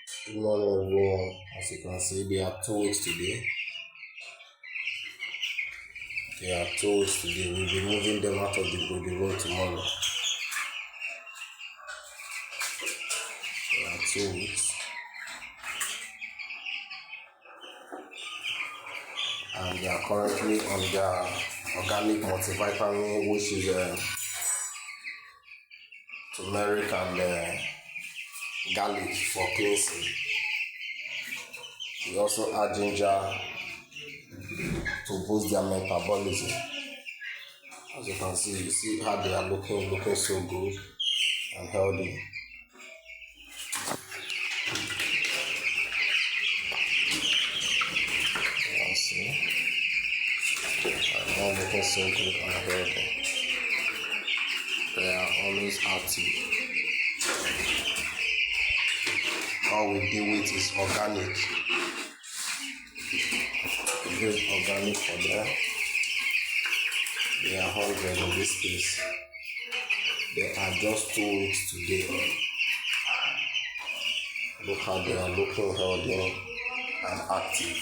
Good morning, everyone. As you can see, they are 2 weeks today. We'll be moving them out of the road tomorrow. They are 2 weeks. And they are currently on their organic multivitamin, which is turmeric and garlic for cleansing. We also add ginger to boost their metabolism. As you can see, you see how they are looking so good and healthy. You can see, they are looking so good and healthy. They are always active. All we deal with is organic. We use organic for them. They are 100 in this case. They are just 2 weeks today. Look how they are looking healthy and active.